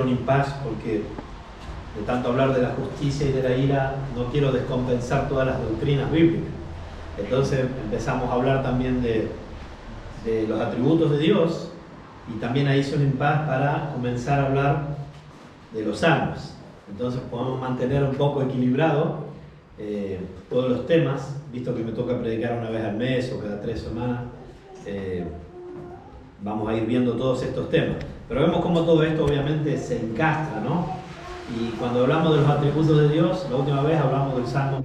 un impasse porque de tanto hablar de la justicia y de la ira, no quiero descompensar todas las doctrinas bíblicas. Entonces empezamos a hablar también de los atributos de Dios, y también ahí hice un impasse para comenzar a hablar de los salmos. Entonces podemos mantener un poco equilibrado todos los temas, visto que me toca predicar una vez al mes o cada 3 semanas. Vamos a ir viendo todos estos temas, pero vemos cómo todo esto obviamente se encastra, ¿no? Y cuando hablamos de los atributos de Dios, la última vez hablamos del Salmo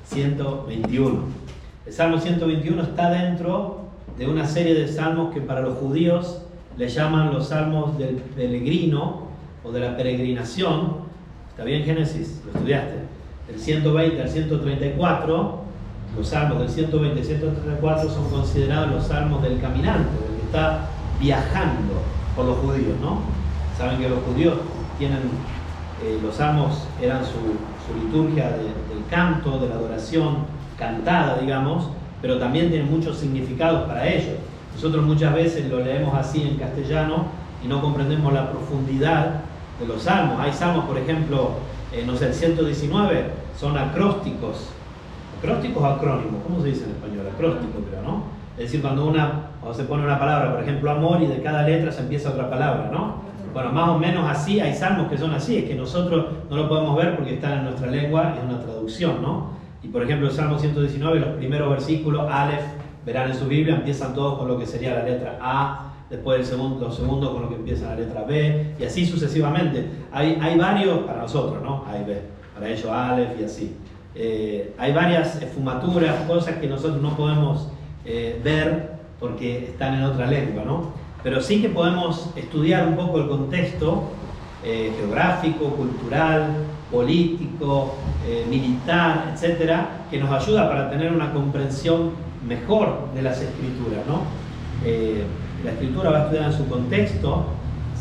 121. El Salmo 121 está dentro de una serie de salmos que para los judíos le llaman los salmos del peregrino o de la peregrinación. ¿Está bien, Génesis? ¿Lo estudiaste? Del 120 al 134, los salmos del 120 al 134 son considerados los salmos del caminante, del que está viajando por los judíos, ¿no? Saben que los judíos tienen, los salmos eran su liturgia del canto, de la adoración cantada, digamos, pero también tienen muchos significados para ellos. Nosotros muchas veces lo leemos así en castellano y no comprendemos la profundidad de los salmos. Hay salmos, por ejemplo, no sé, el 119 son acrósticos. ¿Acrósticos o acrónimos? ¿Cómo se dice en español? Acróstico, creo, ¿no? Es decir, cuando se pone una palabra, por ejemplo, amor, y de cada letra se empieza otra palabra, ¿no? Bueno, más o menos así, hay salmos que son así, es que nosotros no lo podemos ver porque están en nuestra lengua, es una traducción, ¿no? Y por ejemplo, el Salmo 119, los primeros versículos, Aleph, verán en su Biblia, empiezan todos con lo que sería la letra A, después los segundos con lo que empieza la letra B, y así sucesivamente. Hay varios, para nosotros, ¿no? A y B, para ellos Aleph y así. Hay varias esfumaturas, cosas que nosotros no podemos ver porque están en otra lengua, ¿no? Pero sí que podemos estudiar un poco el contexto geográfico, cultural, político, militar, etcétera, que nos ayuda para tener una comprensión mejor de las escrituras, ¿no? La escritura va a estudiar en su contexto,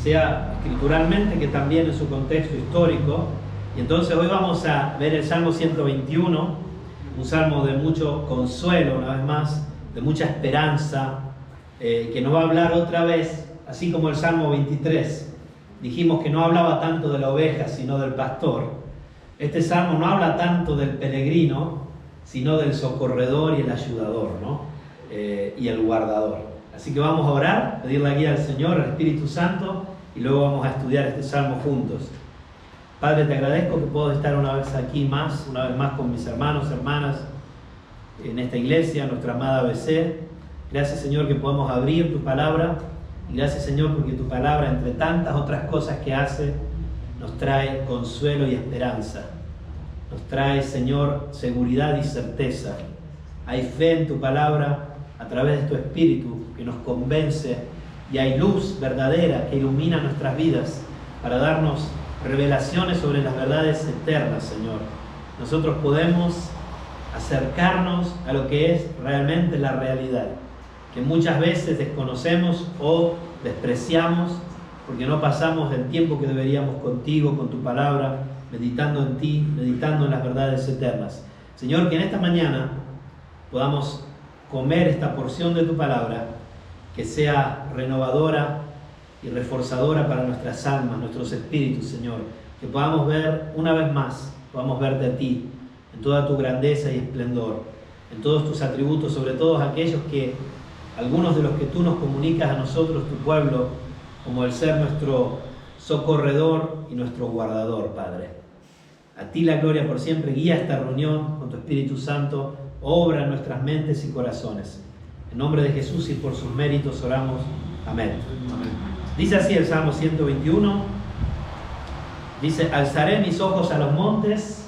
sea escrituralmente que también en su contexto histórico. Y entonces hoy vamos a ver el Salmo 121, un salmo de mucho consuelo, una vez más, de mucha esperanza, que nos va a hablar otra vez, así como el Salmo 23. Dijimos que no hablaba tanto de la oveja, sino del pastor. Este salmo no habla tanto del peregrino, sino del socorredor y el ayudador, ¿no? Y el guardador. Así que vamos a orar, pedir la guía al Señor, al Espíritu Santo, y luego vamos a estudiar este salmo juntos. Padre, te agradezco que puedo estar una vez más con mis hermanos, hermanas, en esta iglesia, nuestra amada ABC. Gracias, Señor, que podemos abrir tu palabra, y gracias, Señor, porque tu palabra, entre tantas otras cosas que hace, nos trae consuelo y esperanza. Nos trae, Señor, seguridad y certeza. Hay fe en tu palabra a través de tu Espíritu que nos convence, y hay luz verdadera que ilumina nuestras vidas para darnos revelaciones sobre las verdades eternas, Señor. Nosotros podemos acercarnos a lo que es realmente la realidad, que muchas veces desconocemos o despreciamos porque no pasamos el tiempo que deberíamos contigo, con tu palabra, meditando en ti, meditando en las verdades eternas. Señor, que en esta mañana podamos comer esta porción de tu palabra, que sea renovadora y reforzadora para nuestras almas, nuestros espíritus, Señor. Que podamos ver una vez más, podamos verte a ti, en toda tu grandeza y esplendor, en todos tus atributos, sobre todos aquellos que, algunos de los que tú nos comunicas a nosotros, tu pueblo, como el ser nuestro socorredor y nuestro guardador, Padre. A ti la gloria por siempre. Guía esta reunión con tu Espíritu Santo, obra en nuestras mentes y corazones. En nombre de Jesús y por sus méritos oramos. Amén. Amén. Dice así el Salmo 121. Dice: alzaré mis ojos a los montes.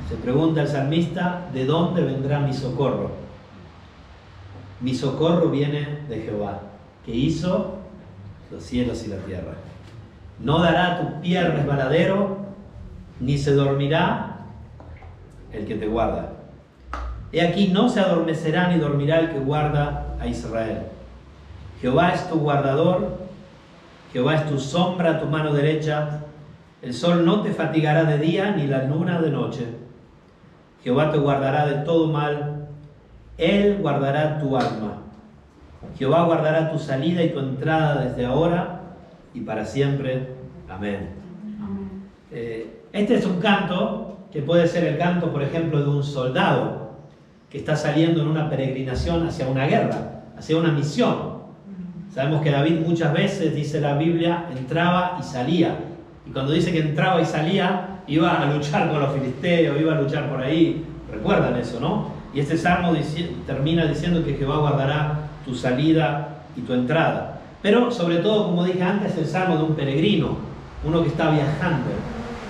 Se pregunta el salmista: ¿de dónde vendrá mi socorro? Mi socorro viene de Jehová, que hizo los cielos y la tierra. No dará tu pie resbaladero, ni se dormirá el que te guarda. He aquí, no se adormecerá ni dormirá el que guarda a Israel. Jehová es tu guardador, Jehová es tu sombra a tu mano derecha. El sol no te fatigará de día, ni la luna de noche. Jehová te guardará de todo mal. Él guardará tu alma. Jehová guardará tu salida y tu entrada desde ahora y para siempre. Amén. Este es un canto que puede ser el canto, por ejemplo, de un soldado que está saliendo en una peregrinación hacia una guerra, hacia una misión. Sabemos que David muchas veces, dice la Biblia, entraba y salía. Y cuando dice que entraba y salía, iba a luchar con los filisteos, iba a luchar por ahí. Recuerdan eso, ¿no? Y este salmo termina diciendo que Jehová guardará tu salida y tu entrada. Pero sobre todo, como dije antes, es el salmo de un peregrino, uno que está viajando,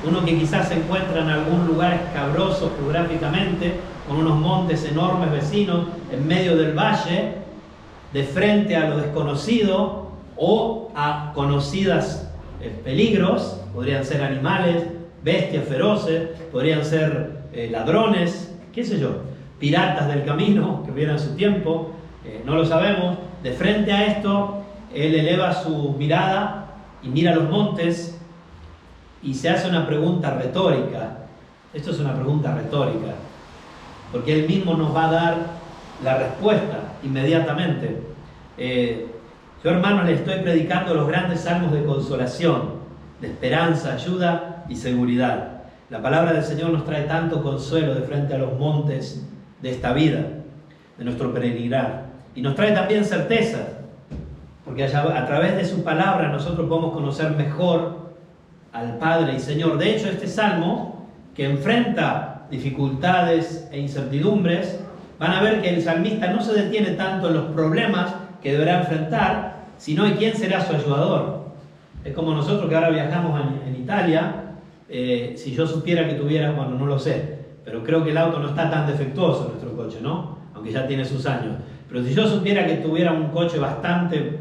uno que quizás se encuentra en algún lugar escabroso geográficamente, con unos montes enormes vecinos, en medio del valle, de frente a lo desconocido o a conocidas peligros. Podrían ser animales, bestias feroces, podrían ser ladrones, qué sé yo, piratas del camino que hubieran su tiempo, no lo sabemos. De frente a esto, él eleva su mirada y mira los montes y se hace una pregunta retórica. Esto es una pregunta retórica, porque él mismo nos va a dar la respuesta inmediatamente. Yo, hermanos, les estoy predicando los grandes salmos de consolación, de esperanza, ayuda y seguridad. La palabra del Señor nos trae tanto consuelo de frente a los montes de esta vida, de nuestro peregrinar, y nos trae también certeza, porque a través de su palabra nosotros podemos conocer mejor al Padre y Señor. De hecho, este salmo, que enfrenta dificultades e incertidumbres, van a ver que el salmista no se detiene tanto en los problemas que deberá enfrentar, sino en quién será su ayudador. Es como nosotros que ahora viajamos en Italia. Si yo supiera que tuviera, bueno, no lo sé, pero creo que el auto no está tan defectuoso, nuestro coche, ¿no? Aunque ya tiene sus años. Pero si yo supiera que tuviera un coche bastante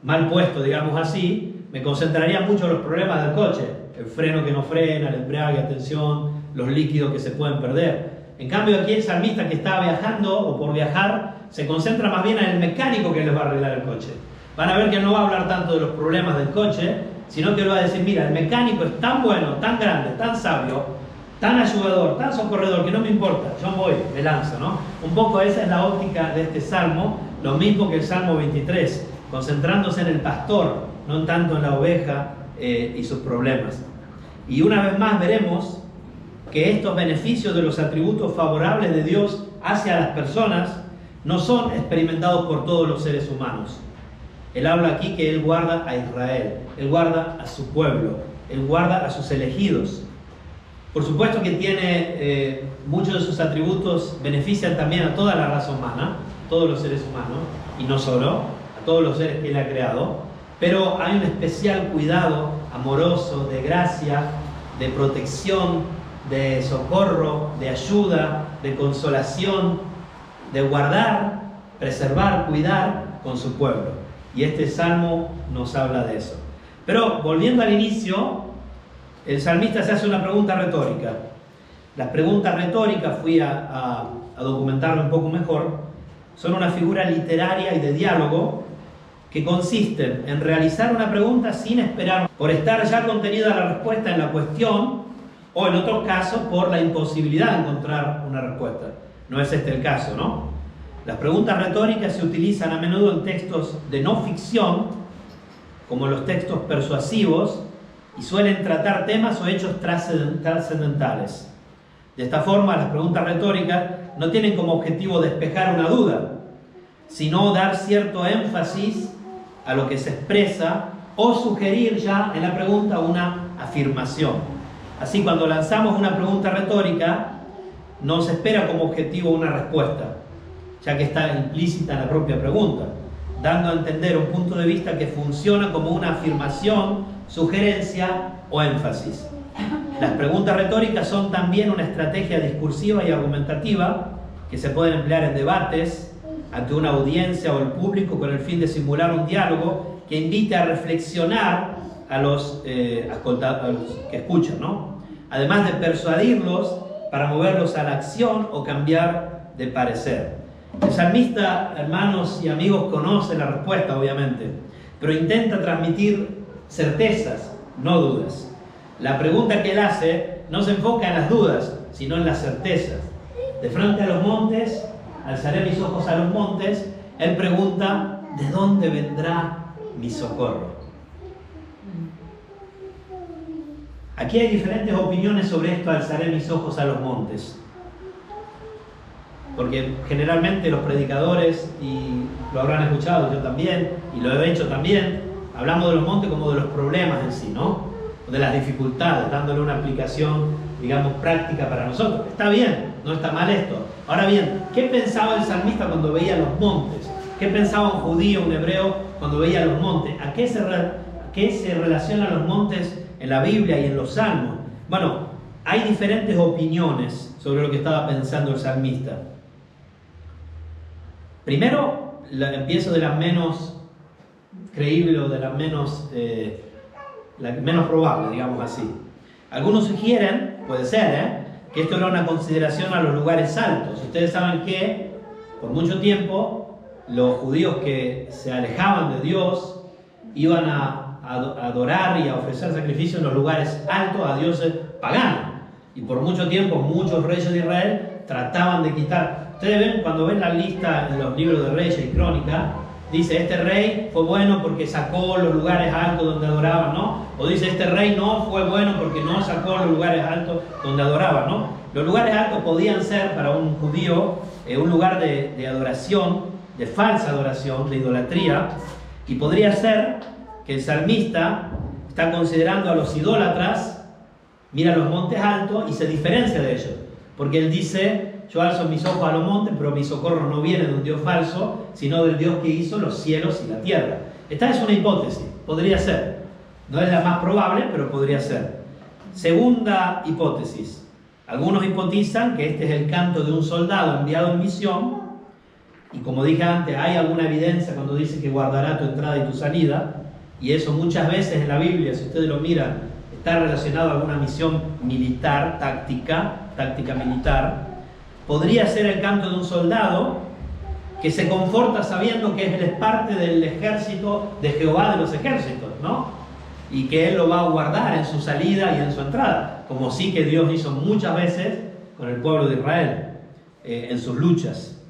mal puesto, digamos así, me concentraría mucho en los problemas del coche. El freno que no frena, el embrague, atención, los líquidos que se pueden perder. En cambio, aquí el salmista que está viajando o por viajar se concentra más bien en el mecánico que les va a arreglar el coche. Van a ver que no va a hablar tanto de los problemas del coche, sino que le va a decir: mira, el mecánico es tan bueno, tan grande, tan sabio, tan ayudador, tan socorredor, que no me importa, yo voy, me lanzo, ¿no? Un poco esa es la óptica de este salmo, lo mismo que el Salmo 23, concentrándose en el pastor, no tanto en la oveja y sus problemas. Y una vez más veremos que estos beneficios de los atributos favorables de Dios hacia las personas no son experimentados por todos los seres humanos. Él habla aquí que Él guarda a Israel, Él guarda a su pueblo, Él guarda a sus elegidos. Por supuesto que tiene muchos de sus atributos, benefician también a toda la raza humana, a todos los seres humanos, y no solo, a todos los seres que Él ha creado, pero hay un especial cuidado amoroso, de gracia, de protección, de socorro, de ayuda, de consolación, de guardar, preservar, cuidar con su pueblo. Y este salmo nos habla de eso. Pero volviendo al inicio, el salmista se hace una pregunta retórica. Las preguntas retóricas, fui a documentarlo un poco mejor, son una figura literaria y de diálogo que consisten en realizar una pregunta sin esperar por estar ya contenida la respuesta en la cuestión, o en otros casos por la imposibilidad de encontrar una respuesta. No es este el caso, ¿no? Las preguntas retóricas se utilizan a menudo en textos de no ficción, como los textos persuasivos, y suelen tratar temas o hechos trascendentales. De esta forma, las preguntas retóricas no tienen como objetivo despejar una duda, sino dar cierto énfasis a lo que se expresa o sugerir ya en la pregunta una afirmación. Así, cuando lanzamos una pregunta retórica, no se espera como objetivo una respuesta, ya que está implícita en la propia pregunta, dando a entender un punto de vista que funciona como una afirmación, sugerencia o énfasis. Las preguntas retóricas son también una estrategia discursiva y argumentativa que se pueden emplear en debates ante una audiencia o el público con el fin de simular un diálogo que invite a reflexionar a los que escuchan, ¿no? Además de persuadirlos para moverlos a la acción o cambiar de parecer. El salmista, hermanos y amigos, conoce la respuesta, obviamente, pero intenta transmitir certezas, no dudas. La pregunta que él hace no se enfoca en las dudas, sino en las certezas. De frente a los montes, alzaré mis ojos a los montes, él pregunta, ¿de dónde vendrá mi socorro? Aquí hay diferentes opiniones sobre esto, alzaré mis ojos a los montes. Porque generalmente los predicadores, y lo habrán escuchado yo también, y lo he hecho también, hablamos de los montes como de los problemas en sí, ¿no? De las dificultades, dándole una aplicación, digamos, práctica para nosotros. Está bien, no está mal esto. Ahora bien, ¿qué pensaba el salmista cuando veía los montes? ¿Qué pensaba un judío, un hebreo, cuando veía los montes? ¿A qué se relacionan los montes en la Biblia y en los salmos? Bueno, hay diferentes opiniones sobre lo que estaba pensando el salmista. Primero, empiezo de la menos creíble o de la menos probable, digamos así. Algunos sugieren, puede ser, que esto era una consideración a los lugares altos. Ustedes saben que por mucho tiempo los judíos que se alejaban de Dios iban a adorar y a ofrecer sacrificios en los lugares altos a dioses paganos. Y por mucho tiempo muchos reyes de Israel trataban de quitar. Ustedes ven, cuando ven la lista en los libros de Reyes y Crónica, dice, este rey fue bueno porque sacó los lugares altos donde adoraban, ¿no? O dice, este rey no fue bueno porque no sacó los lugares altos donde adoraban, ¿no? Los lugares altos podían ser para un judío un lugar de adoración, de falsa adoración, de idolatría, y podría ser que el salmista está considerando a los idólatras, mira los montes altos y se diferencia de ellos, porque él dice, yo alzo mis ojos a los montes, pero mi socorro no viene de un Dios falso, sino del Dios que hizo los cielos y la tierra. Esta es una hipótesis, podría ser. No es la más probable, pero podría ser. Segunda hipótesis. Algunos hipotizan que este es el canto de un soldado enviado en misión, y como dije antes, hay alguna evidencia cuando dice que guardará tu entrada y tu salida, y eso muchas veces en la Biblia, si ustedes lo miran, está relacionado a alguna misión militar, táctica militar. Podría ser el canto de un soldado que se conforta sabiendo que él es parte del ejército de Jehová de los ejércitos, ¿no? Y que él lo va a guardar en su salida y en su entrada, como sí que Dios hizo muchas veces con el pueblo de Israel en sus luchas.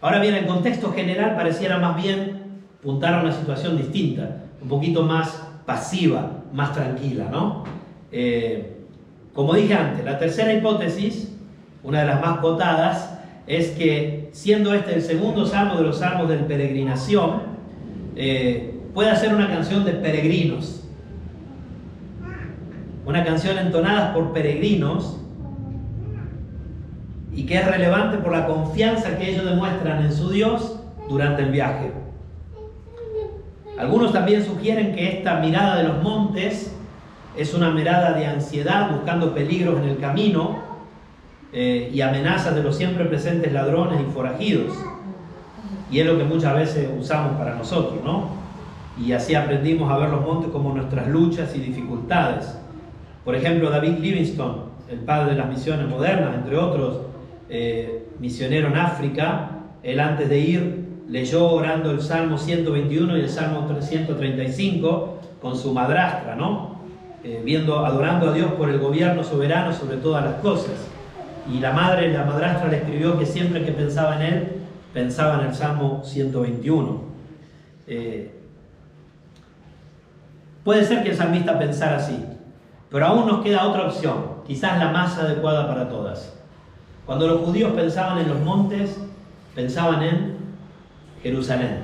Ahora bien, el contexto general pareciera más bien apuntar a una situación distinta, un poquito más pasiva, más tranquila, ¿no? Como dije antes, la tercera hipótesis, una de las más cotadas, es que siendo este el segundo salmo de los salmos de peregrinación, puede ser una canción de peregrinos, una canción entonada por peregrinos y que es relevante por la confianza que ellos demuestran en su Dios durante el viaje. Algunos también sugieren que esta mirada de los montes es una mirada de ansiedad, buscando peligros en el camino y amenazas de los siempre presentes ladrones y forajidos. Y es lo que muchas veces usamos para nosotros, ¿no? Y así aprendimos a ver los montes como nuestras luchas y dificultades. Por ejemplo, David Livingstone, el padre de las misiones modernas, entre otros, misionero en África, él antes de ir leyó orando el Salmo 121 y el Salmo 335 con su madrastra, ¿no? Adorando a Dios por el gobierno soberano sobre todas las cosas. Y la madrastra le escribió que siempre que pensaba en él, pensaba en el Salmo 121. Puede ser que el salmista pensara así, pero aún nos queda otra opción, quizás la más adecuada para todas. Cuando los judíos pensaban en los montes, pensaban en Jerusalén.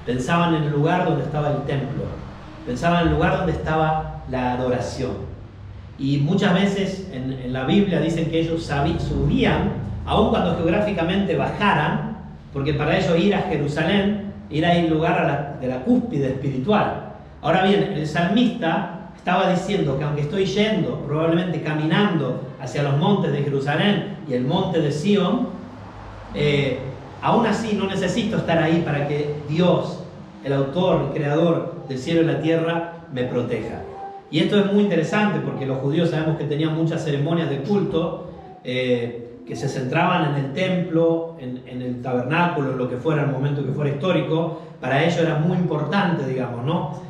Pensaban en el lugar donde estaba el templo. Pensaban en el lugar donde estaba la adoración. Y muchas veces en la Biblia dicen que ellos subían, aun cuando geográficamente bajaran, porque para ellos ir a Jerusalén era ir al lugar de la cúspide espiritual. Ahora bien, el salmista estaba diciendo que aunque estoy yendo, probablemente caminando hacia los montes de Jerusalén y el monte de Sión, aún así no necesito estar ahí para que Dios, el autor, el creador del cielo y la tierra, me proteja. Y esto es muy interesante porque los judíos sabemos que tenían muchas ceremonias de culto que se centraban en el templo, en el tabernáculo, en lo que fuera, el momento que fuera histórico, para ellos era muy importante, digamos, ¿no?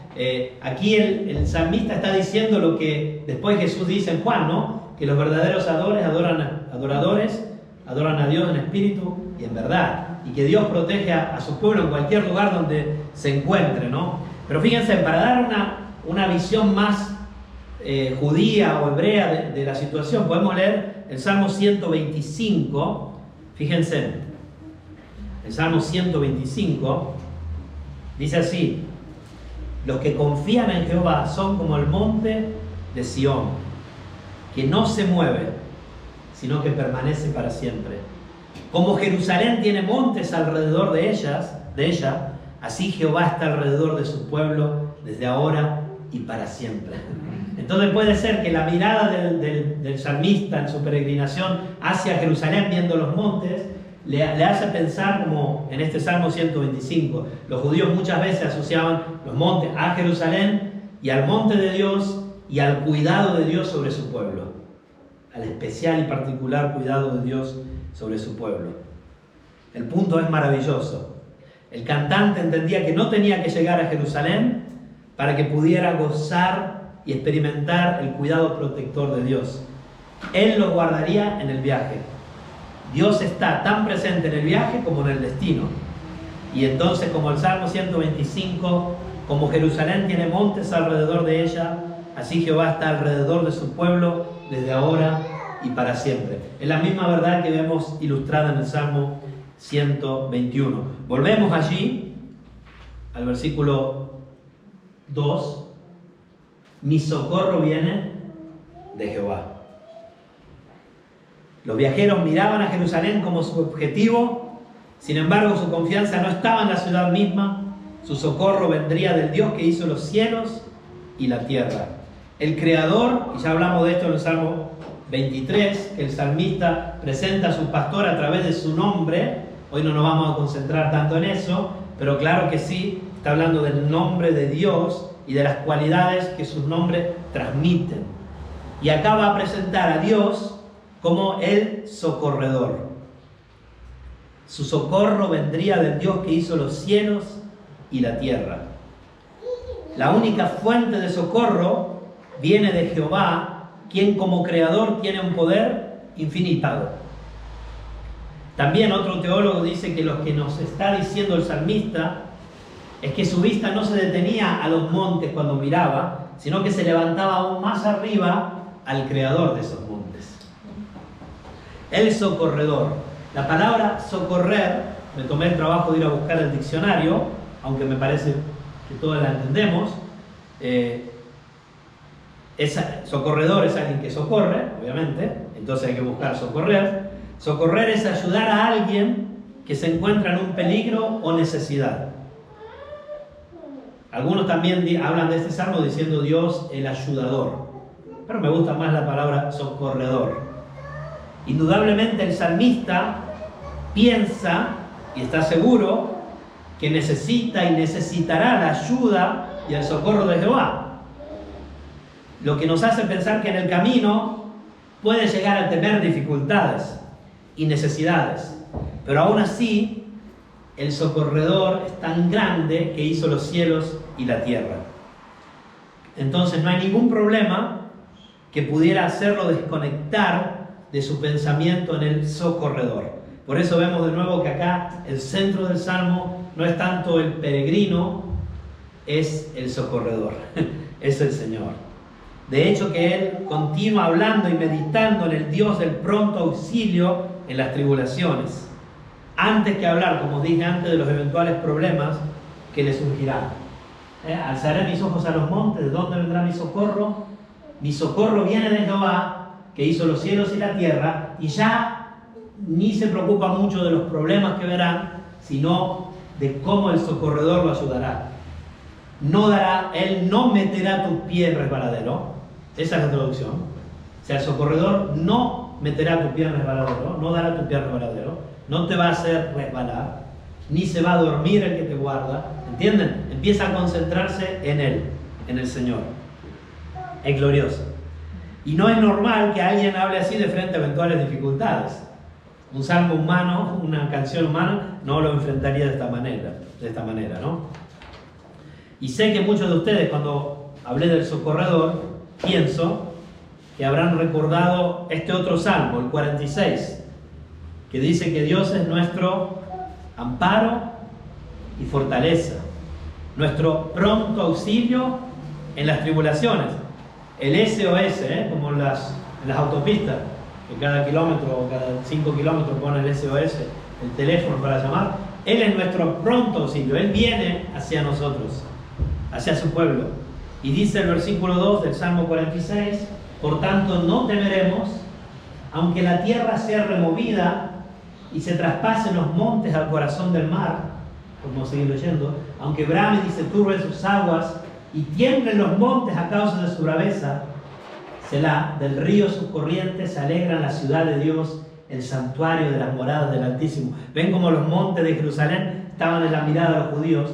Aquí el salmista está diciendo lo que después Jesús dice en Juan, ¿no? Que los verdaderos adoradores adoran a Dios en espíritu y en verdad, y que Dios protege a su pueblo en cualquier lugar donde se encuentre, ¿no? Pero fíjense, para dar una visión más judía o hebrea de la situación, podemos leer el Salmo 125. Fíjense, el Salmo 125 dice así: los que confían en Jehová son como el monte de Sión, que no se mueve, sino que permanece para siempre. Como Jerusalén tiene montes alrededor de ella, así Jehová está alrededor de su pueblo desde ahora y para siempre. Entonces puede ser que la mirada del salmista en su peregrinación hacia Jerusalén, viendo los montes, le hace pensar como en este Salmo 125. Los judíos muchas veces asociaban los montes a Jerusalén y al monte de Dios y al cuidado de Dios sobre su pueblo, al especial y particular cuidado de Dios sobre su pueblo. El punto es maravilloso. El cantante entendía que no tenía que llegar a Jerusalén para que pudiera gozar y experimentar el cuidado protector de Dios. Él lo guardaría en el viaje. Dios está tan presente en el viaje como en el destino. Y entonces, como el Salmo 125, como Jerusalén tiene montes alrededor de ella, así Jehová está alrededor de su pueblo desde ahora y para siempre. Es la misma verdad que vemos ilustrada en el Salmo 121. Volvemos allí al versículo 2. Mi socorro viene de Jehová. Los viajeros miraban a Jerusalén como su objetivo, sin embargo su confianza no estaba en la ciudad misma. Su socorro vendría del Dios que hizo los cielos y la tierra. El Creador, y ya hablamos de esto en el Salmo 23, que el salmista presenta a su pastor a través de su nombre. Hoy no nos vamos a concentrar tanto en eso, pero claro que sí, está hablando del nombre de Dios y de las cualidades que sus nombres transmiten. Y acá va a presentar a Dios como el socorredor. Su socorro vendría del Dios que hizo los cielos y la tierra. La única fuente de socorro viene de Jehová, quien como creador tiene un poder infinito. También otro teólogo dice que lo que nos está diciendo el salmista es que su vista no se detenía a los montes cuando miraba, sino que se levantaba aún más arriba al creador de esos montes. El socorredor. La palabra socorrer, me tomé el trabajo de ir a buscar el diccionario, aunque me parece que todos la entendemos. Socorredor es alguien que socorre, obviamente, entonces hay que buscar socorrer. Socorrer es ayudar a alguien que se encuentra en un peligro o necesidad. Algunos también hablan de este salmo diciendo Dios el ayudador, pero me gusta más la palabra socorredor. Indudablemente el salmista piensa y está seguro que necesita y necesitará la ayuda y el socorro de Jehová, lo que nos hace pensar que en el camino puede llegar a tener dificultades y necesidades, pero aún así el socorredor es tan grande que hizo los cielos y la tierra. Entonces no hay ningún problema que pudiera hacerlo desconectar de su pensamiento en el socorredor. Por eso vemos de nuevo que acá el centro del salmo no es tanto el peregrino, es el socorredor, es el Señor. De hecho que él continúa hablando y meditando en el Dios del pronto auxilio en las tribulaciones, antes que hablar, como os dije antes, de los eventuales problemas que le surgirán. Alzaré mis ojos a los montes, ¿de dónde vendrá mi socorro? Mi socorro viene de Jehová, que hizo los cielos y la tierra, y ya ni se preocupa mucho de los problemas que verán, sino de cómo el socorredor lo ayudará. Él no meterá tu pie en resbaladero. Esa es la traducción. O sea, el socorredor no meterá tu pie en resbaladero, no dará tu pie en resbaladero, no te va a hacer resbalar, ni se va a dormir el que te guarda. ¿Entienden? Empieza a concentrarse en Él, en el Señor. Es glorioso. Y no es normal que alguien hable así de frente a eventuales dificultades. Un salmo humano, una canción humana, no lo enfrentaría de esta manera, ¿no? Y sé que muchos de ustedes, cuando hablé del socorredor, pienso que habrán recordado este otro salmo, el 46, que dice que Dios es nuestro amparo y fortaleza, nuestro pronto auxilio en las tribulaciones. El SOS, como en las autopistas, que cada kilómetro o cada 5 kilómetros pone el SOS, el teléfono para llamar. Él es nuestro pronto auxilio, Él viene hacia nosotros, hacia su pueblo. Y dice el versículo 2 del Salmo 46, por tanto no temeremos, aunque la tierra sea removida y se traspasen los montes al corazón del mar, como seguir leyendo, aunque brame y se turben sus aguas y tiemblen los montes a causa de su braveza, Selah, del río sus corrientes se alegran la ciudad de Dios, el santuario de las moradas del Altísimo. Ven como los montes de Jerusalén estaban en la mirada de los judíos.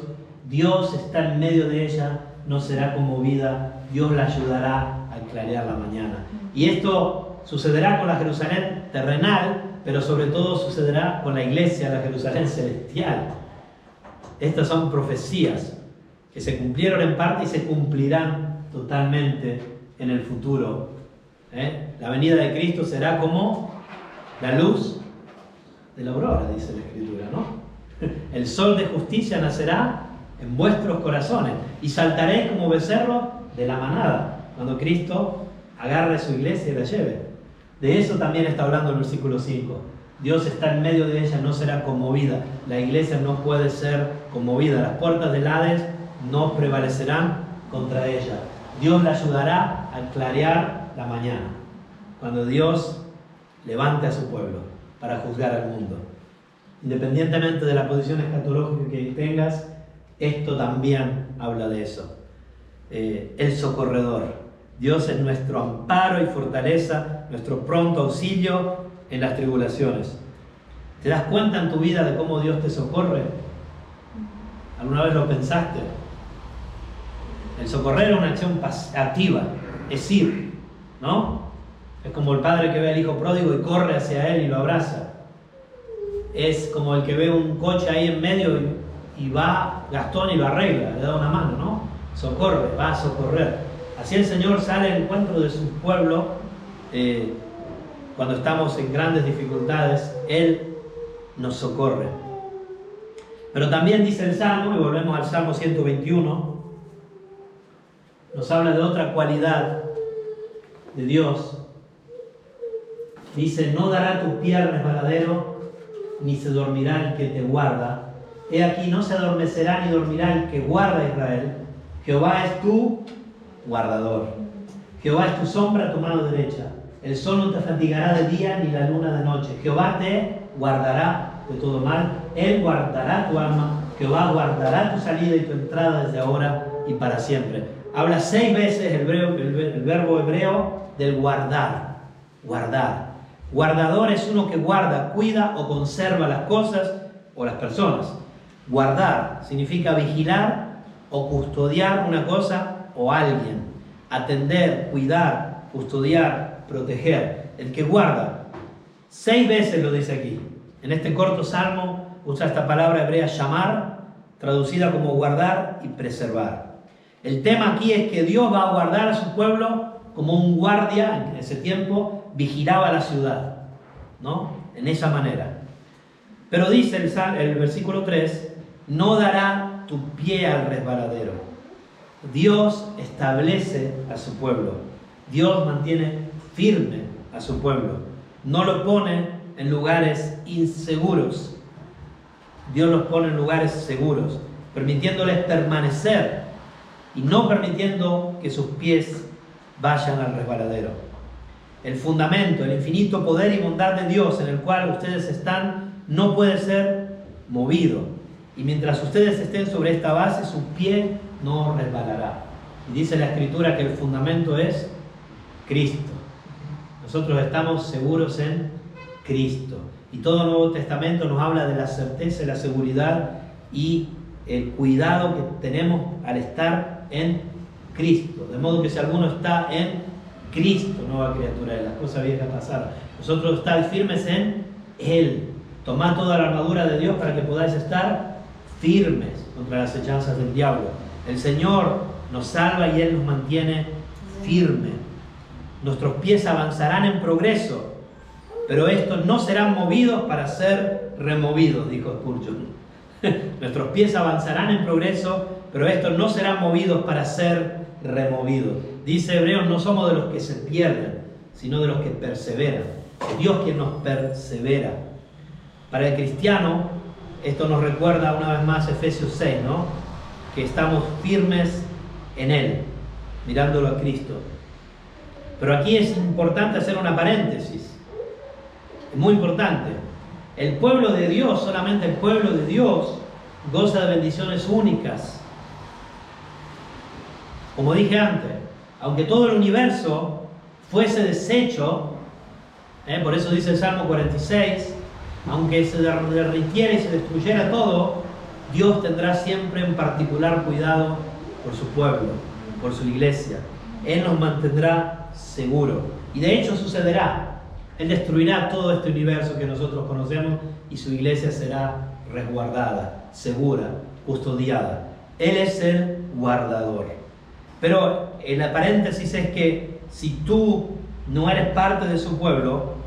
Dios está en medio de ella, no será conmovida, Dios la ayudará a clarear la mañana. Y esto sucederá con la Jerusalén terrenal, pero sobre todo sucederá con la iglesia, la Jerusalén celestial. Estas son profecías que se cumplieron en parte y se cumplirán totalmente en el futuro. La venida de Cristo será como la luz de la aurora, dice la Escritura, ¿no? El sol de justicia nacerá en vuestros corazones y saltaréis como becerros de la manada, cuando Cristo agarre su iglesia y la lleve. De eso también está hablando el versículo 5. Dios está en medio de ella, no será conmovida. La iglesia no puede ser conmovida. Las puertas del Hades no prevalecerán contra ella. Dios la ayudará a clarear la mañana, cuando Dios levante a su pueblo para juzgar al mundo. Independientemente de la posición escatológica que tengas, esto también habla de eso. El socorredor. Dios es nuestro amparo y fortaleza, nuestro pronto auxilio en las tribulaciones. ¿Te das cuenta en tu vida de cómo Dios te socorre? ¿Alguna vez lo pensaste? El socorrer es una acción activa, es ir, ¿no? Es como el padre que ve al hijo pródigo y corre hacia él y lo abraza. Es como el que ve un coche ahí en medio y va Gastón y lo arregla, le da una mano, ¿no? Socorre, va a socorrer. Así el Señor sale al encuentro de su pueblo cuando estamos en grandes dificultades. Él nos socorre. Pero también dice el Salmo, y volvemos al Salmo 121, nos habla de otra cualidad de Dios. Dice, no dará tu pie al resbaladero, ni se dormirá el que te guarda. He aquí, no se adormecerá ni dormirá el que guarda a Israel. Jehová es tu guardador. Jehová es tu sombra, tu mano derecha. El sol no te fatigará de día, ni la luna de noche. Jehová te guardará de todo mal. Él guardará tu alma. Jehová guardará tu salida y tu entrada desde ahora y para siempre. Habla 6 veces el verbo hebreo del guardar. Guardar. Guardador es uno que guarda, cuida o conserva las cosas o las personas. Guardar significa vigilar o custodiar una cosa o alguien. Atender, cuidar, custodiar, proteger. El que guarda. 6 veces lo dice aquí. En este corto salmo usa esta palabra hebrea llamar, traducida como guardar y preservar. El tema aquí es que Dios va a guardar a su pueblo como un guardia. En ese tiempo vigilaba la ciudad, ¿no? En esa manera. Pero dice el versículo 3, no dará tu pie al resbaladero. Dios establece a su pueblo. Dios mantiene firme a su pueblo. No lo pone en lugares inseguros. Dios los pone en lugares seguros, permitiéndoles permanecer y no permitiendo que sus pies vayan al resbaladero. El fundamento, el infinito poder y bondad de Dios en el cual ustedes están, no puede ser movido. Y mientras ustedes estén sobre esta base, su pie no resbalará. Y dice la Escritura que el fundamento es Cristo. Nosotros estamos seguros en Cristo. Y todo el Nuevo Testamento nos habla de la certeza y la seguridad y el cuidado que tenemos al estar en Cristo. De modo que si alguno está en Cristo, nueva criatura, las cosas viejas pasaron. Nosotros estamos firmes en Él. Tomad toda la armadura de Dios para que podáis estar firmes contra las hechanzas del diablo. El Señor nos salva y Él nos mantiene firmes. Nuestros pies avanzarán en progreso, pero estos no serán movidos para ser removidos, dijo Spurgeon. Nuestros pies avanzarán en progreso, pero estos no serán movidos para ser removidos. Dice Hebreos, no somos de los que se pierden, sino de los que perseveran. Es Dios quien nos persevera. Para el cristiano, esto nos recuerda una vez más Efesios 6, ¿no? Que estamos firmes en Él, mirándolo a Cristo. Pero aquí es importante hacer una paréntesis. Es muy importante. El pueblo de Dios, solamente el pueblo de Dios, goza de bendiciones únicas. Como dije antes, aunque todo el universo fuese deshecho, por eso dice el Salmo 46, aunque se derritiera y se destruyera todo, Dios tendrá siempre en particular cuidado por su pueblo, por su iglesia. Él nos mantendrá seguros. Y de hecho sucederá. Él destruirá todo este universo que nosotros conocemos y su iglesia será resguardada, segura, custodiada. Él es el guardador. Pero el paréntesis es que si tú no eres parte de su pueblo,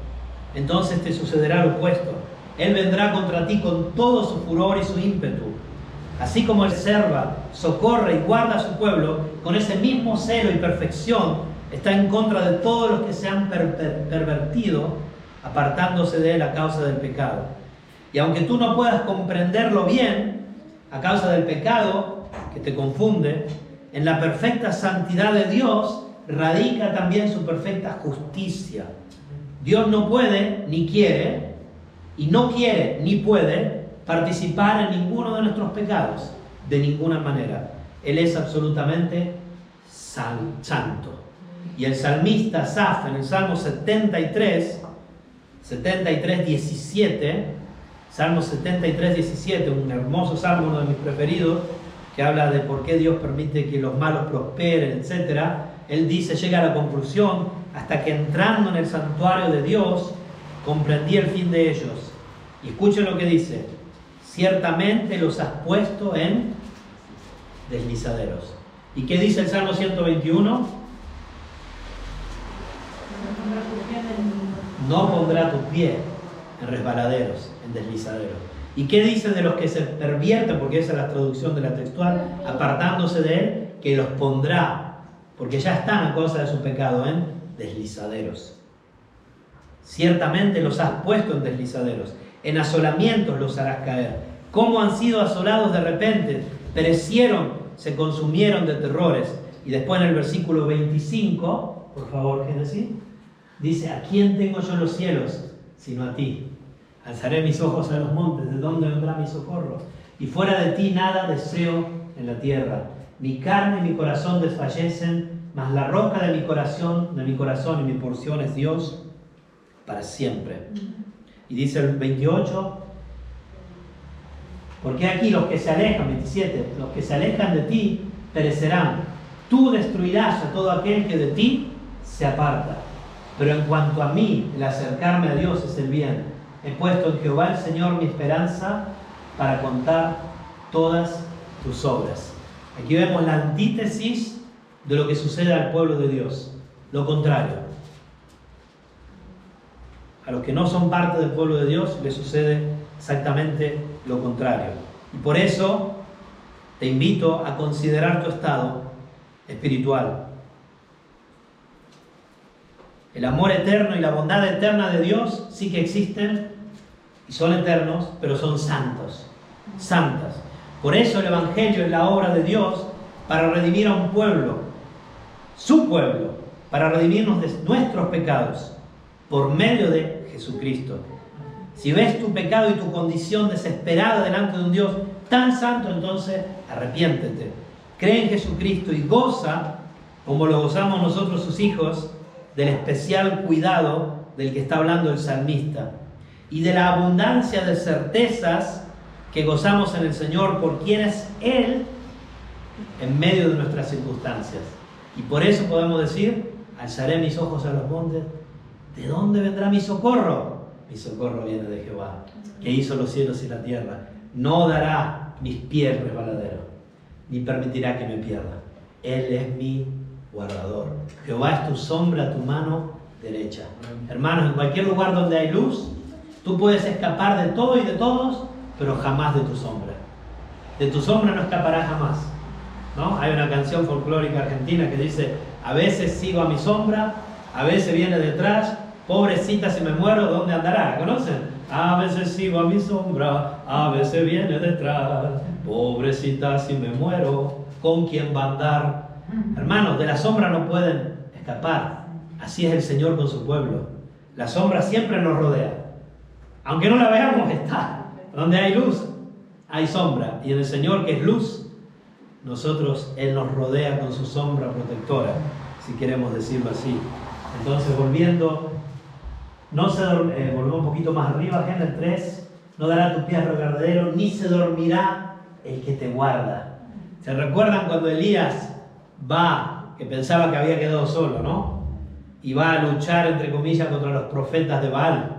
entonces te sucederá lo opuesto. Él vendrá contra ti con todo su furor y su ímpetu. Así como Él observa, socorre y guarda a su pueblo, con ese mismo celo y perfección está en contra de todos los que se han pervertido, apartándose de Él a causa del pecado. Y aunque tú no puedas comprenderlo bien, a causa del pecado que te confunde, en la perfecta santidad de Dios radica también su perfecta justicia. Dios no puede ni quiere, y no quiere ni puede participar en ninguno de nuestros pecados, de ninguna manera. Él es absolutamente santo. Y el salmista Asaf, en el Salmo 17, Salmo 73, 17, un hermoso salmo, uno de mis preferidos, que habla de por qué Dios permite que los malos prosperen, etc. Él dice, llega a la conclusión, hasta que entrando en el santuario de Dios, comprendí el fin de ellos. Y escuchen lo que dice, ciertamente los has puesto en deslizaderos. ¿Y qué dice el Salmo 121? No pondrá tu pie en resbaladeros, en deslizaderos. ¿Y qué dice de los que se pervierten? Porque esa es la traducción de la textual, apartándose de Él, que los pondrá, porque ya están a causa de su pecado, en deslizaderos. Ciertamente los has puesto en deslizaderos, en asolamientos los harás caer. ¿Cómo han sido asolados de repente? Perecieron, se consumieron de terrores. Y después en el versículo 25, por favor, Génesis, dice, ¿a quién tengo yo en los cielos sino a ti? Alzaré mis ojos a los montes, ¿de dónde vendrá mi socorro? Y fuera de ti nada deseo en la tierra. Mi carne y mi corazón desfallecen, mas la roca de mi corazón y mi porción es Dios para siempre. Y dice el 28, porque aquí los que se alejan, 27, los que se alejan de ti perecerán. Tú destruirás a todo aquel que de ti se aparta. Pero en cuanto a mí, el acercarme a Dios es el bien. He puesto en Jehová el Señor mi esperanza para contar todas tus obras. Aquí vemos la antítesis de lo que sucede al pueblo de Dios. Lo contrario. A los que no son parte del pueblo de Dios les sucede exactamente lo contrario. Y por eso te invito a considerar tu estado espiritual. El amor eterno y la bondad eterna de Dios sí que existen y son eternos, pero son santos, santas. Por eso el Evangelio es la obra de Dios para redimir a un pueblo, su pueblo, para redimirnos de nuestros pecados por medio de Jesucristo. Si ves tu pecado y tu condición desesperada delante de un Dios tan santo, entonces arrepiéntete. Cree en Jesucristo y goza, como lo gozamos nosotros sus hijos, del especial cuidado del que está hablando el salmista y de la abundancia de certezas que gozamos en el Señor por quien es Él en medio de nuestras circunstancias. Y por eso podemos decir, alzaré mis ojos a los montes, ¿de dónde vendrá mi socorro? mi socorro viene de Jehová, que hizo los cielos y la tierra. No dará mis pies resbaladeros, ni permitirá que me pierda. Él es mi guardador. Jehová es tu sombra, tu mano derecha. Hermanos, en cualquier lugar donde hay luz, tú puedes escapar de todo y de todos, pero jamás de tu sombra. De tu sombra no escaparás jamás, ¿no? Hay una canción folclórica argentina que dice: a veces sigo a mi sombra, a veces viene detrás, pobrecita si me muero, ¿dónde andará? ¿Conocen? A veces sigo a mi sombra, a veces viene detrás, pobrecita si me muero, ¿con quién va a andar? Hermanos, de la sombra no pueden escapar. Así es el Señor con su pueblo. La sombra siempre nos rodea. Aunque no la veamos, está. Donde hay luz, hay sombra. Y en el Señor, que es luz, nosotros, Él nos rodea con su sombra protectora, si queremos decirlo así. Entonces, volviendo, volvemos un poquito más arriba, Génesis 3, no dará tu pie a resbaladero, ni se dormirá el que te guarda. ¿Se recuerdan cuando Elías va, que pensaba que había quedado solo, ¿no? Y va a luchar, entre comillas, contra los profetas de Baal.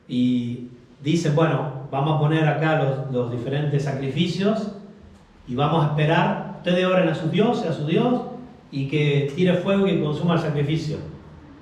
Y dice, bueno, vamos a poner acá los diferentes sacrificios y vamos a esperar. Ustedes oren a su Dios, y que tire fuego y que consuma el sacrificio.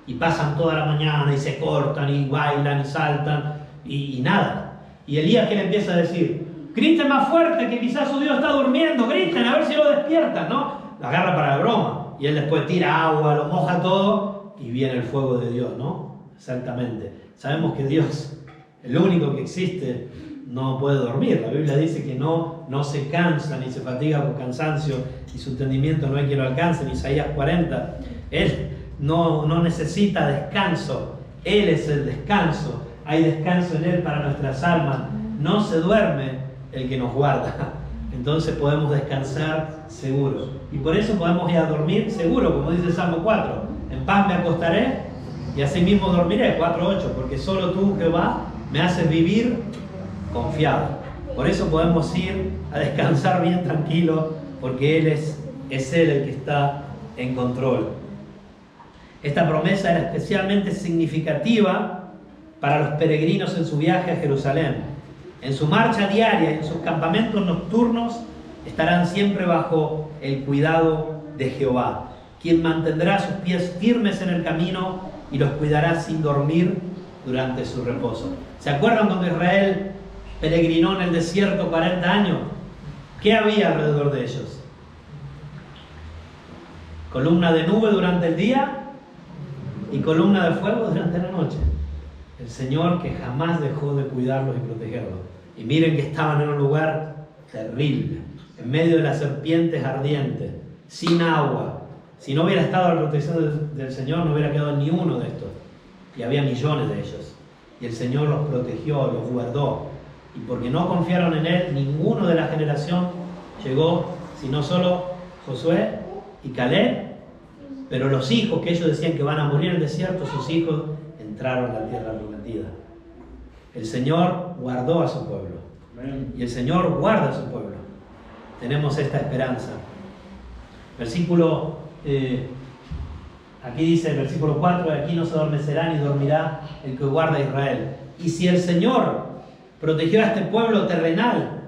Y pasan toda la mañana y se cortan y bailan y saltan y nada. Y Elías, ¿qué le empieza a decir? Griten más fuerte, que quizás su Dios está durmiendo, griten a ver si lo despiertan, ¿no? Lo agarra para la broma. Y él después tira agua, lo moja todo y viene el fuego de Dios, ¿no? Exactamente. Sabemos que Dios, el único que existe, no puede dormir. La Biblia dice que no se cansa ni se fatiga por cansancio y su entendimiento no hay quien lo alcance. En Isaías 40, Él no necesita descanso. Él es el descanso. Hay descanso en Él para nuestras almas. No se duerme el que nos guarda. Entonces podemos descansar seguros. Y por eso podemos ir a dormir seguro, como dice el Salmo 4. En paz me acostaré y así mismo dormiré, 4:8, porque solo tú, Jehová, me haces vivir confiado. Por eso podemos ir a descansar bien tranquilo, porque Él es Él el que está en control. Esta promesa era especialmente significativa para los peregrinos en su viaje a Jerusalén. En su marcha diaria y en sus campamentos nocturnos estarán siempre bajo el cuidado de Jehová, quien mantendrá sus pies firmes en el camino y los cuidará sin dormir durante su reposo. ¿Se acuerdan cuando Israel peregrinó en el desierto 40 años? ¿Qué había alrededor de ellos? Columna de nube durante el día y columna de fuego durante la noche. El Señor que jamás dejó de cuidarlos y protegerlos. Y miren que estaban en un lugar terrible, en medio de las serpientes ardientes, sin agua. Si no hubiera estado la protección del Señor, no hubiera quedado ni uno de estos. Y había millones de ellos. Y el Señor los protegió, los guardó. Y porque no confiaron en Él, ninguno de la generación llegó, sino solo Josué y Caleb. Pero los hijos que ellos decían que van a morir en el desierto, sus hijos entraron a la tierra prometida. El Señor guardó a su pueblo. Y el Señor guarda a su pueblo. Tenemos esta esperanza. Versículo, aquí dice el versículo 4, de aquí no se adormecerá ni dormirá el que guarda a Israel. Y si el Señor protegió a este pueblo terrenal,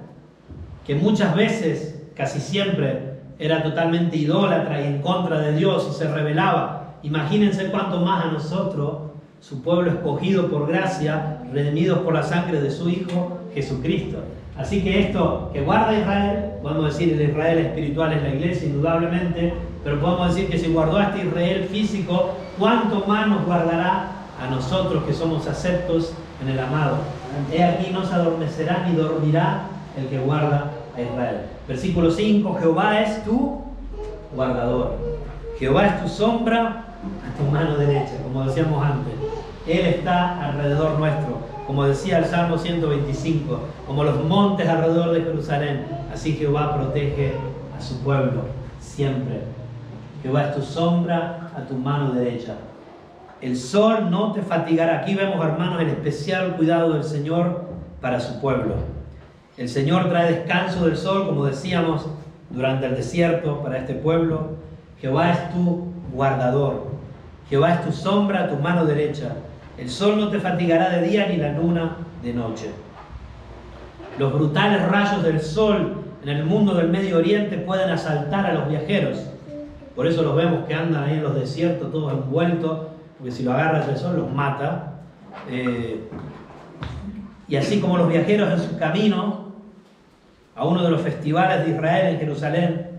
que muchas veces, casi siempre, era totalmente idólatra y en contra de Dios y se rebelaba, imagínense cuánto más a nosotros, su pueblo escogido por gracia, redimidos por la sangre de su Hijo Jesucristo. Así que esto que guarda a Israel, podemos decir el Israel espiritual es la iglesia, indudablemente, pero podemos decir que si guardó a este Israel físico, ¿cuánto más nos guardará a nosotros que somos aceptos en el amado? He aquí no se adormecerá ni dormirá el que guarda a Israel. Versículo 5, Jehová es tu guardador. Jehová es tu sombra a tu mano derecha, como decíamos antes. Él está alrededor nuestro, como decía el Salmo 125, como los montes alrededor de Jerusalén. Así Jehová protege a su pueblo siempre. Jehová es tu sombra a tu mano derecha. El sol no te fatigará. Aquí vemos, hermanos, el especial cuidado del Señor para su pueblo. El Señor trae descanso del sol, como decíamos, durante el desierto para este pueblo. Jehová es tu guardador. Jehová es tu sombra a tu mano derecha. El sol no te fatigará de día ni la luna de noche. Los brutales rayos del sol en el mundo del Medio Oriente pueden asaltar a los viajeros. Por eso los vemos que andan ahí en los desiertos todos envueltos, porque si lo agarras el sol los mata. Y así como los viajeros en su camino a uno de los festivales de Israel en Jerusalén,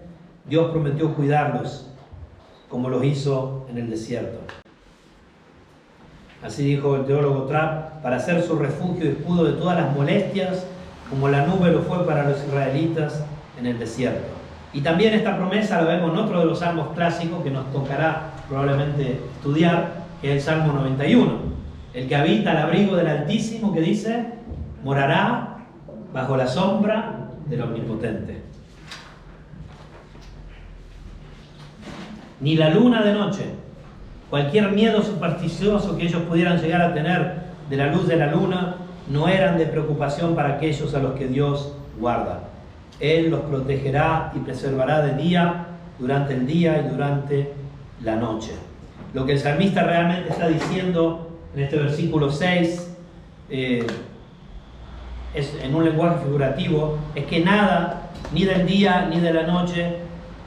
Dios prometió cuidarlos, como los hizo en el desierto. Así dijo el teólogo Trapp, para ser su refugio y escudo de todas las molestias, como la nube lo fue para los israelitas en el desierto. Y también esta promesa la vemos en otro de los salmos clásicos que nos tocará probablemente estudiar, que es el Salmo 91. El que habita al abrigo del Altísimo, que dice, morará bajo la sombra del Omnipotente. Ni la luna de noche, cualquier miedo supersticioso que ellos pudieran llegar a tener de la luz de la luna, no eran de preocupación para aquellos a los que Dios guarda. Él los protegerá y preservará de día, durante el día y durante la noche. Lo que el salmista realmente está diciendo en este versículo 6, es en un lenguaje figurativo, es que nada, ni del día ni de la noche,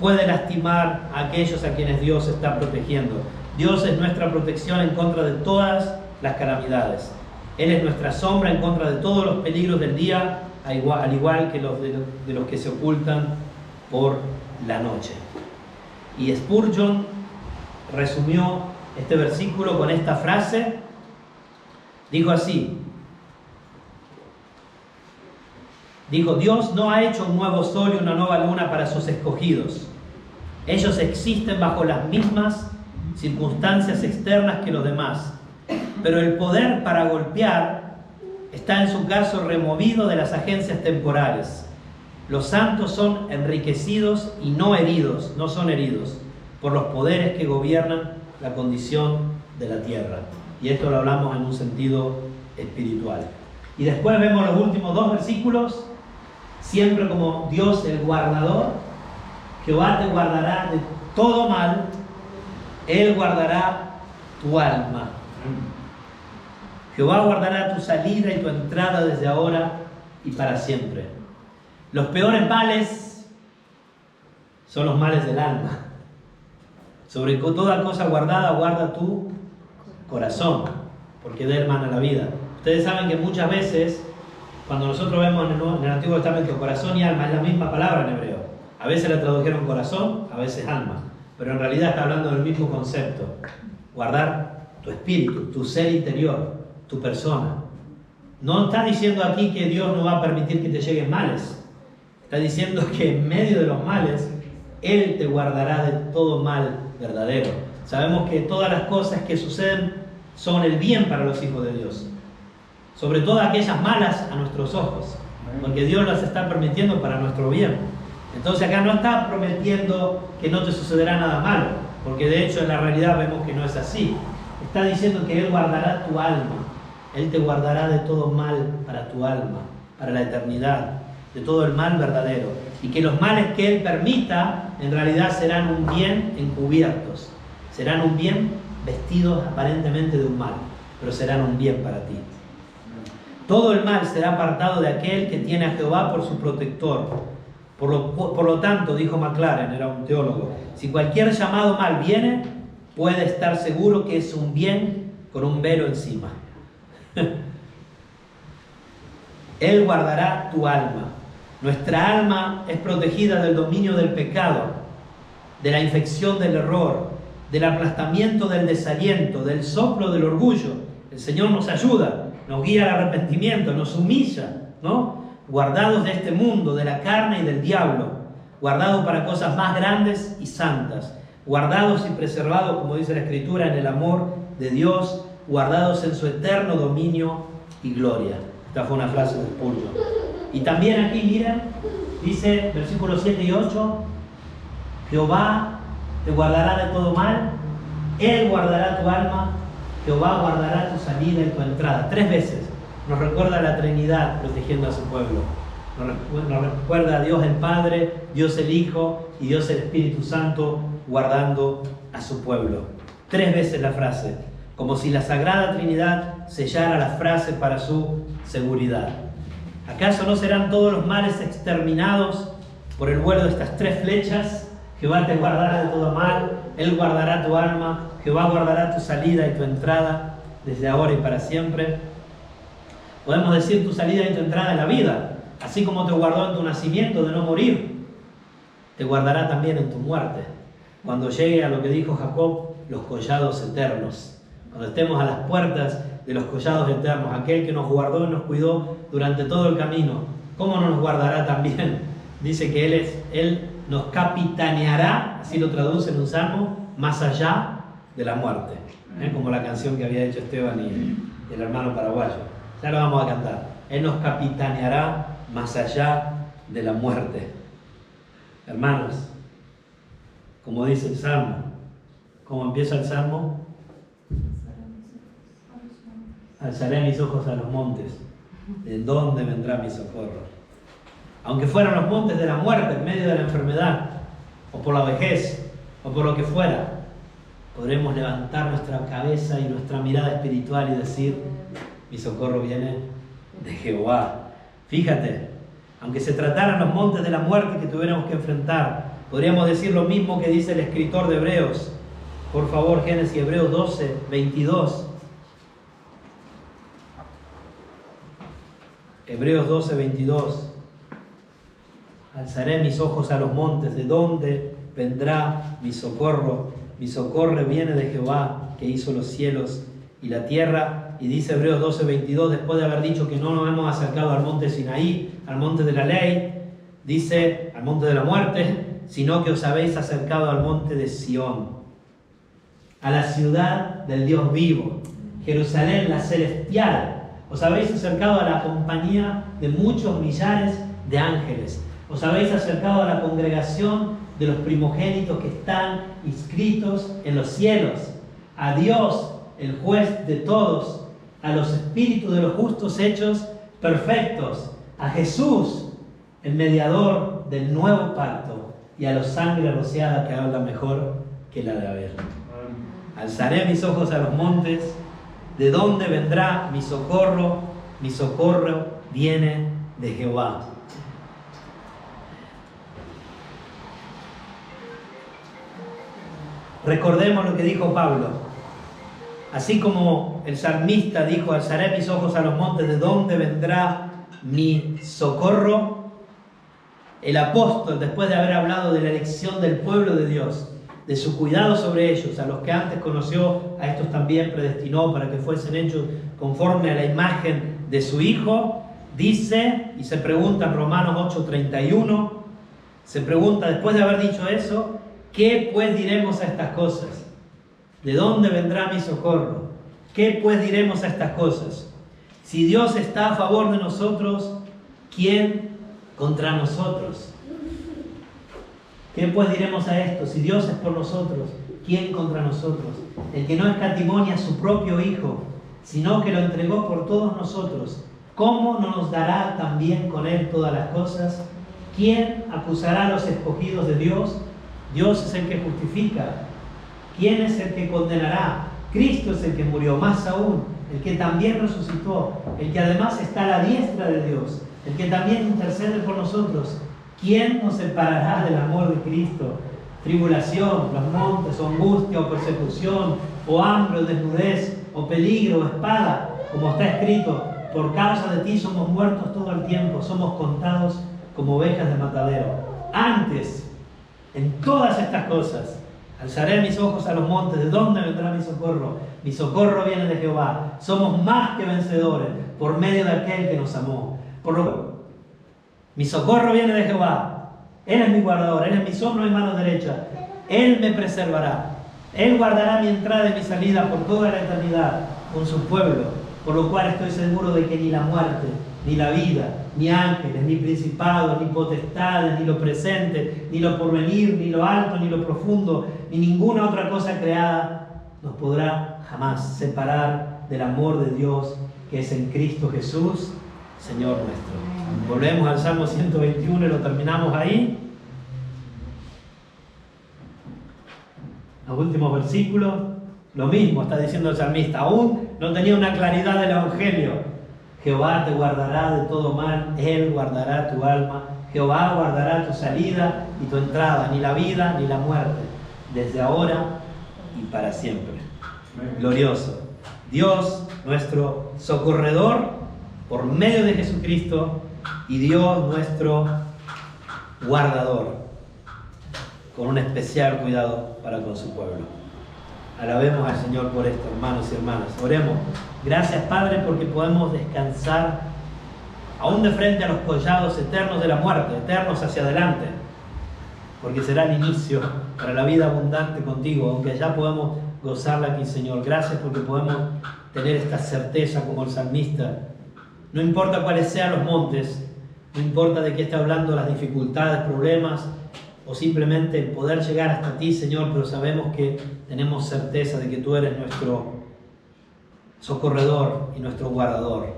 puede lastimar a aquellos a quienes Dios está protegiendo. Dios es nuestra protección en contra de todas las calamidades. Él es nuestra sombra en contra de todos los peligros del día, al igual que los de los que se ocultan por la noche. Y Spurgeon resumió este versículo con esta frase. Dijo así: Dios no ha hecho un nuevo sol y una nueva luna para sus escogidos. Ellos existen bajo las mismas circunstancias externas que los demás, pero el poder para golpear está en su caso removido de las agencias temporales. Los santos son enriquecidos y no son heridos por los poderes que gobiernan la condición de la tierra. Y esto lo hablamos en un sentido espiritual. Y después vemos los últimos dos versículos, siempre como Dios el guardador. Jehová te guardará de todo mal, Él guardará tu alma. Jehová guardará tu salida y tu entrada desde ahora y para siempre. Los peores males son los males del alma. Sobre toda cosa guardada, guarda tu corazón, porque de él mana la vida. Ustedes saben que muchas veces, cuando nosotros vemos en el Antiguo Testamento corazón y alma, es la misma palabra en hebreo. A veces la tradujeron corazón, a veces alma, pero en realidad está hablando del mismo concepto. Guardar tu espíritu, tu ser interior, tu persona. No está diciendo aquí que Dios no va a permitir que te lleguen males. Está diciendo que en medio de los males, Él te guardará de todo mal verdadero. Sabemos que todas las cosas que suceden son el bien para los hijos de Dios. Sobre todo aquellas malas a nuestros ojos, porque Dios las está permitiendo para nuestro bien. Entonces acá no está prometiendo que no te sucederá nada malo, porque de hecho en la realidad vemos que no es así. Está diciendo que Él guardará tu alma. Él te guardará de todo mal para tu alma, para la eternidad, de todo el mal verdadero. Y que los males que Él permita, en realidad serán un bien encubiertos. Serán un bien vestidos aparentemente de un mal, pero serán un bien para ti. Todo el mal será apartado de aquel que tiene a Jehová por su protector. Por lo tanto, dijo McLaren, era un teólogo, si cualquier llamado mal viene, puede estar seguro que es un bien con un velo encima. Él guardará tu alma. Nuestra alma es protegida del dominio del pecado, de la infección del error, del aplastamiento del desaliento, del soplo del orgullo. El Señor nos ayuda, nos guía al arrepentimiento, nos humilla, ¿no? Guardados de este mundo, de la carne y del diablo, guardados para cosas más grandes y santas, guardados y preservados, como dice la Escritura, en el amor de Dios, guardados en su eterno dominio y gloria. Esta fue una frase de Spurgeon. Y también aquí, miren, dice versículos 7 y 8, Jehová te guardará de todo mal, Él guardará tu alma, Jehová guardará tu salida y tu entrada. 3 veces nos recuerda la Trinidad protegiendo a su pueblo. Nos recuerda a Dios el Padre, Dios el Hijo y Dios el Espíritu Santo guardando a su pueblo. 3 veces la frase. como si la Sagrada Trinidad sellara la frase para su seguridad. ¿Acaso no serán todos los males exterminados por el vuelo de estas 3 flechas? Jehová te guardará de todo mal, Él guardará tu alma, Jehová guardará tu salida y tu entrada desde ahora y para siempre. Podemos decir tu salida y tu entrada en la vida, así como te guardó en tu nacimiento de no morir, te guardará también en tu muerte. Cuando llegue a lo que dijo Jacob, los collados eternos. Cuando estemos a las puertas de los collados eternos, aquel que nos guardó y nos cuidó durante todo el camino, ¿cómo no nos guardará también? Dice que Él nos capitaneará, así lo traduce en un salmo, más allá de la muerte. Como la canción que había hecho Esteban y el hermano paraguayo. Ya lo vamos a cantar. Él nos capitaneará más allá de la muerte. Hermanos, como dice el salmo, ¿cómo empieza el salmo? Alzaré mis ojos a los montes. ¿De dónde vendrá mi socorro? Aunque fueran los montes de la muerte, en medio de la enfermedad, o por la vejez, o por lo que fuera, podremos levantar nuestra cabeza y nuestra mirada espiritual y decir, mi socorro viene de Jehová. Fíjate, aunque se trataran los montes de la muerte que tuviéramos que enfrentar, podríamos decir lo mismo que dice el escritor de Hebreos. Por favor, Génesis, Hebreos 12, 22. Hebreos 12, 22. Alzaré mis ojos a los montes, ¿de dónde vendrá mi socorro? Mi socorro viene de Jehová, que hizo los cielos y la tierra. Y dice Hebreos 12, 22, después de haber dicho que no nos hemos acercado al monte Sinaí, al monte de la ley, dice al monte de la muerte, sino que os habéis acercado al monte de Sión, a la ciudad del Dios vivo, Jerusalén la celestial. Os habéis acercado a la compañía de muchos millares de ángeles. Os habéis acercado a la congregación de los primogénitos que están inscritos en los cielos, a Dios, el juez de todos, a los espíritus de los justos hechos perfectos, a Jesús, el mediador del nuevo pacto, y a la sangre rociada que habla mejor que la de Abel. Alzaré mis ojos a los montes, ¿de dónde vendrá mi socorro? Mi socorro viene de Jehová. Recordemos lo que dijo Pablo. Así como el salmista dijo, alzaré mis ojos a los montes, ¿de dónde vendrá mi socorro? El apóstol, después de haber hablado de la elección del pueblo de Dios, de su cuidado sobre ellos, a los que antes conoció, a estos también predestinó para que fuesen hechos conforme a la imagen de su Hijo, dice, y se pregunta en Romanos 8:31, se pregunta, después de haber dicho eso, ¿qué pues diremos a estas cosas? ¿De dónde vendrá mi socorro? ¿Qué pues diremos a estas cosas? Si Dios está a favor de nosotros, ¿quién contra nosotros? ¿Qué pues diremos a esto? Si Dios es por nosotros, ¿quién contra nosotros? El que no escatimó a su propio Hijo, sino que lo entregó por todos nosotros, ¿cómo no nos dará también con Él todas las cosas? ¿Quién acusará a los escogidos de Dios? Dios es el que justifica. ¿Quién es el que condenará? Cristo es el que murió, más aún, el que también resucitó, el que además está a la diestra de Dios, el que también intercede por nosotros. ¿Quién nos separará del amor de Cristo? Tribulación, los montes, o angustia, o persecución, o hambre, o desnudez, o peligro, o espada, como está escrito, por causa de ti somos muertos todo el tiempo, somos contados como ovejas de matadero. Antes, en todas estas cosas, alzaré mis ojos a los montes, ¿de dónde vendrá mi socorro? Mi socorro viene de Jehová. Somos más que vencedores por medio de aquel que nos amó. Mi socorro viene de Jehová. Él es mi guardador, Él es mi sombra y mano derecha. Él me preservará. Él guardará mi entrada y mi salida por toda la eternidad con su pueblo, por lo cual estoy seguro de que ni la muerte, ni la vida, ni ángeles, ni principados, ni potestades, ni lo presente, ni lo porvenir, ni lo alto, ni lo profundo, ni ninguna otra cosa creada nos podrá jamás separar del amor de Dios que es en Cristo Jesús, Señor nuestro. Volvemos al Salmo 121 y lo terminamos ahí. Los últimos versículos. Lo mismo está diciendo el salmista, aún no tenía una claridad del Evangelio. Jehová te guardará de todo mal, Él guardará tu alma, Jehová guardará tu salida y tu entrada, ni la vida ni la muerte, desde ahora y para siempre. Glorioso. Dios, nuestro socorredor, por medio de Jesucristo, y Dios, nuestro guardador, con un especial cuidado para con su pueblo. Alabemos al Señor por esto, hermanos y hermanas. Oremos. Gracias, Padre, porque podemos descansar aún de frente a los collados eternos de la muerte, eternos hacia adelante, porque será el inicio para la vida abundante contigo, aunque ya podamos gozarla aquí, Señor. Gracias porque podemos tener esta certeza como el salmista. No importa cuáles sean los montes, no importa de qué esté hablando, las dificultades, problemas, o simplemente el poder llegar hasta ti, Señor, pero sabemos que tenemos certeza de que tú eres nuestro socorredor y nuestro guardador,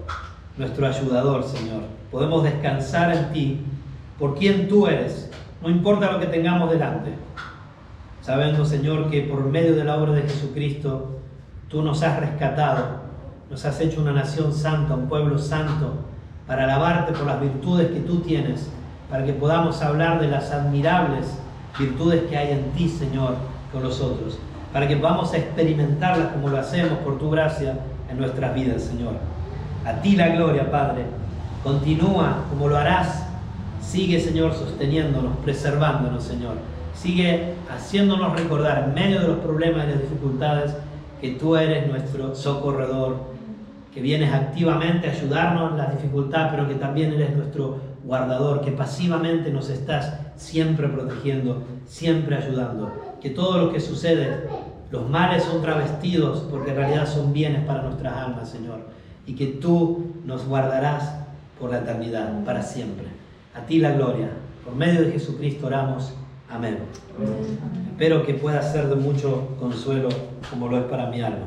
nuestro ayudador, Señor. Podemos descansar en ti por quien tú eres, no importa lo que tengamos delante. Sabemos, Señor, que por medio de la obra de Jesucristo tú nos has rescatado, nos has hecho una nación santa, un pueblo santo, para alabarte por las virtudes que tú tienes, para que podamos hablar de las admirables virtudes que hay en ti, Señor, con nosotros, para que podamos experimentarlas como lo hacemos por tu gracia en nuestras vidas, Señor. A ti la gloria, Padre. Continúa como lo harás. Sigue, Señor, sosteniéndonos, preservándonos, Señor. Sigue haciéndonos recordar en medio de los problemas y las dificultades que tú eres nuestro socorredor, que vienes activamente a ayudarnos en las dificultades, pero que también eres nuestro guardador, que pasivamente nos estás siempre protegiendo, siempre ayudando. Que todo lo que sucede, los males son travestidos porque en realidad son bienes para nuestras almas, Señor. Y que tú nos guardarás por la eternidad, para siempre. A ti la gloria. Por medio de Jesucristo oramos. Amén. Amén. Espero que pueda ser de mucho consuelo como lo es para mi alma.